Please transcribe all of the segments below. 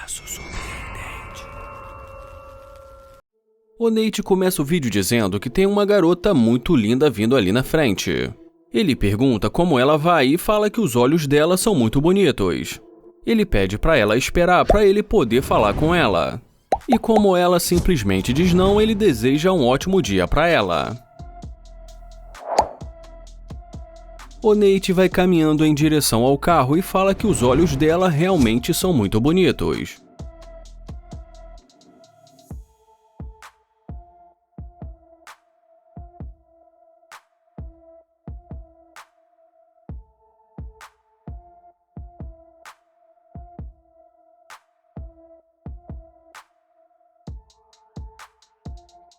Caso surpreendente. O Nate começa o vídeo dizendo que tem uma garota muito linda vindo ali na frente. Ele pergunta como ela vai e fala que os olhos dela são muito bonitos. Ele pede para ela esperar para ele poder falar com ela. E como ela simplesmente diz não, ele deseja um ótimo dia para ela. O Nate vai caminhando em direção ao carro e fala que os olhos dela realmente são muito bonitos.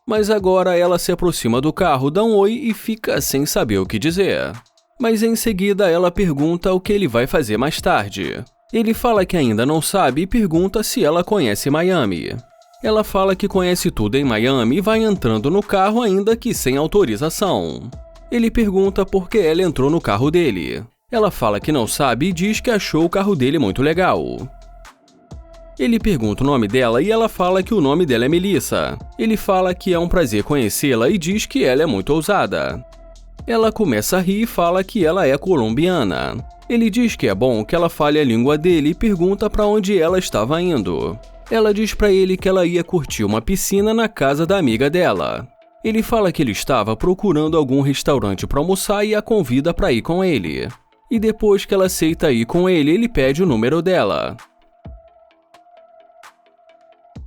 Mas agora ela se aproxima do carro, dá um oi e fica sem saber o que dizer. Mas em seguida ela pergunta o que ele vai fazer mais tarde. Ele fala que ainda não sabe e pergunta se ela conhece Miami. Ela fala que conhece tudo em Miami e vai entrando no carro ainda que sem autorização. Ele pergunta por que ela entrou no carro dele. Ela fala que não sabe e diz que achou o carro dele muito legal. Ele pergunta o nome dela e ela fala que o nome dela é Melissa. Ele fala que é um prazer conhecê-la e diz que ela é muito ousada. Ela começa a rir e fala que ela é colombiana. Ele diz que é bom que ela fale a língua dele e pergunta para onde ela estava indo. Ela diz para ele que ela ia curtir uma piscina na casa da amiga dela. Ele fala que ele estava procurando algum restaurante para almoçar e a convida para ir com ele. E depois que ela aceita ir com ele, ele pede o número dela.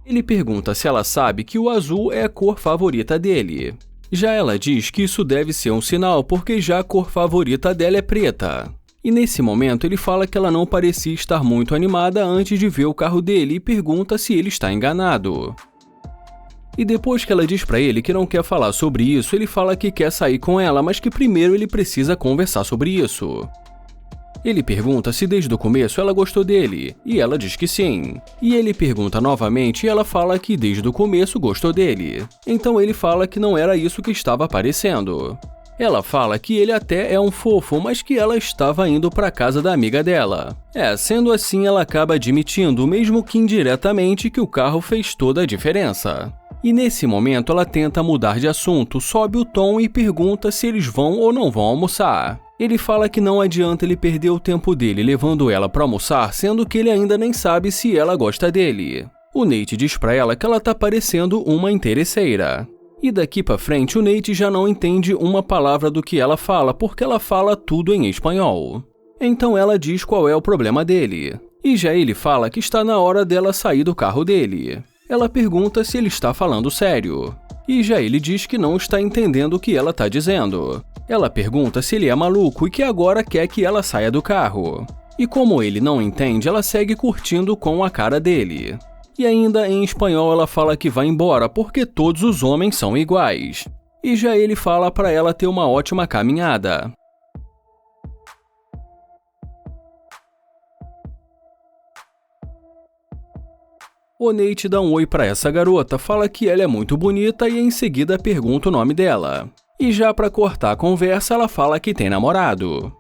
Ele pergunta se ela sabe que o azul é a cor favorita dele. Já ela diz que isso deve ser um sinal porque já a cor favorita dela é preta. E nesse momento ele fala que ela não parecia estar muito animada antes de ver o carro dele e pergunta se ele está enganado. E depois que ela diz para ele que não quer falar sobre isso, ele fala que quer sair com ela, mas que primeiro ele precisa conversar sobre isso. Ele pergunta se desde o começo ela gostou dele, e ela diz que sim. E ele pergunta novamente e ela fala que desde o começo gostou dele. Então ele fala que não era isso que estava aparecendo. Ela fala que ele até é um fofo, mas que ela estava indo para a casa da amiga dela. Sendo assim, ela acaba admitindo, mesmo que indiretamente, que o carro fez toda a diferença. E nesse momento ela tenta mudar de assunto, sobe o tom e pergunta se eles vão ou não vão almoçar. Ele fala que não adianta ele perder o tempo dele levando ela para almoçar, sendo que ele ainda nem sabe se ela gosta dele. O Nate diz para ela que ela tá parecendo uma interesseira. E daqui para frente o Nate já não entende uma palavra do que ela fala porque ela fala tudo em espanhol. Então ela diz qual é o problema dele. E já ele fala que está na hora dela sair do carro dele. Ela pergunta se ele está falando sério. E já ele diz que não está entendendo o que ela está dizendo. Ela pergunta se ele é maluco e que agora quer que ela saia do carro. E como ele não entende, ela segue curtindo com a cara dele. E ainda em espanhol ela fala que vai embora porque todos os homens são iguais. E já ele fala para ela ter uma ótima caminhada. O Nate dá um oi para essa garota, fala que ela é muito bonita e em seguida pergunta o nome dela. E já para cortar a conversa, ela fala que tem namorado.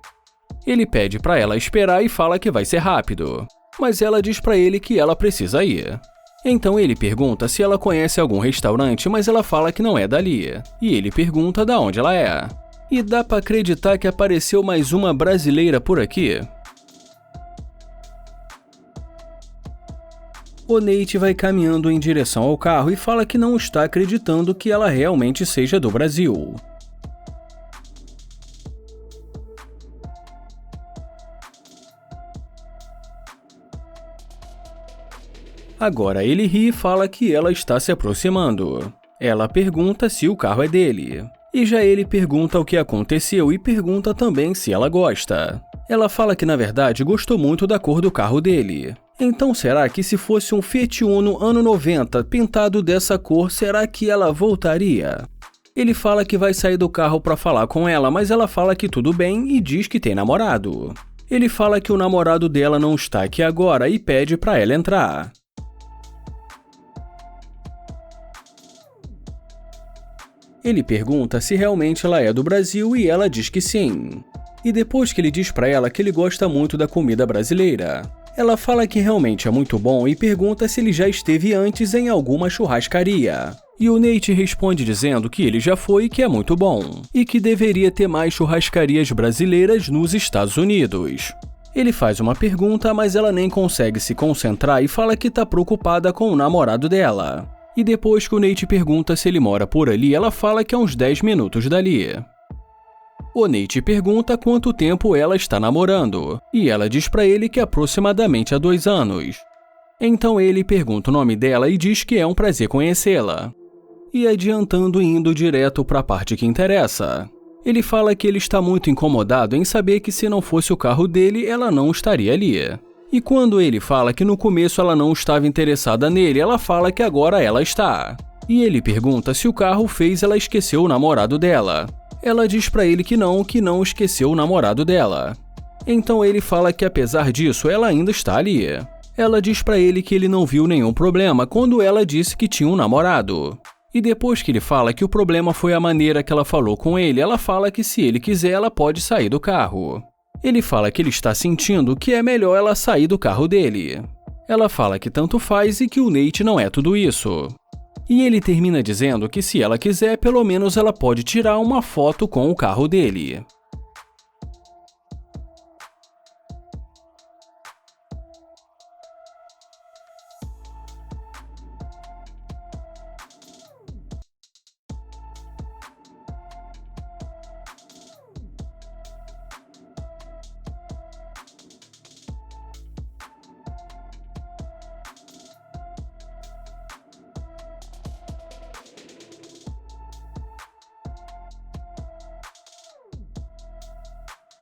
Ele pede para ela esperar e fala que vai ser rápido. Mas ela diz para ele que ela precisa ir. Então ele pergunta se ela conhece algum restaurante, mas ela fala que não é dali. E ele pergunta de onde ela é. E dá para acreditar que apareceu mais uma brasileira por aqui? O Nate vai caminhando em direção ao carro e fala que não está acreditando que ela realmente seja do Brasil. Agora ele ri e fala que ela está se aproximando. Ela pergunta se o carro é dele. E já ele pergunta o que aconteceu e pergunta também se ela gosta. Ela fala que na verdade gostou muito da cor do carro dele. Então será que se fosse um Fiat Uno ano 90 pintado dessa cor, será que ela voltaria? Ele fala que vai sair do carro para falar com ela, mas ela fala que tudo bem e diz que tem namorado. Ele fala que o namorado dela não está aqui agora e pede para ela entrar. Ele pergunta se realmente ela é do Brasil e ela diz que sim. E depois que ele diz para ela que ele gosta muito da comida brasileira. Ela fala que realmente é muito bom e pergunta se ele já esteve antes em alguma churrascaria. E o Nate responde dizendo que ele já foi e que é muito bom, e que deveria ter mais churrascarias brasileiras nos Estados Unidos. Ele faz uma pergunta, mas ela nem consegue se concentrar e fala que tá preocupada com o namorado dela. E depois que o Nate pergunta se ele mora por ali, ela fala que é uns 10 minutos dali. O Nate pergunta quanto tempo ela está namorando, e ela diz pra ele que aproximadamente há 2 anos. Então ele pergunta o nome dela e diz que é um prazer conhecê-la. E adiantando e indo direto para a parte que interessa. Ele fala que ele está muito incomodado em saber que se não fosse o carro dele, ela não estaria ali. E quando ele fala que no começo ela não estava interessada nele, ela fala que agora ela está. E ele pergunta se o carro fez ela esquecer o namorado dela. Ela diz pra ele que não esqueceu o namorado dela. Então ele fala que apesar disso, ela ainda está ali. Ela diz pra ele que ele não viu nenhum problema quando ela disse que tinha um namorado. E depois que ele fala que o problema foi a maneira que ela falou com ele, ela fala que se ele quiser, ela pode sair do carro. Ele fala que ele está sentindo que é melhor ela sair do carro dele. Ela fala que tanto faz e que o Nate não é tudo isso. E ele termina dizendo que se ela quiser, pelo menos ela pode tirar uma foto com o carro dele.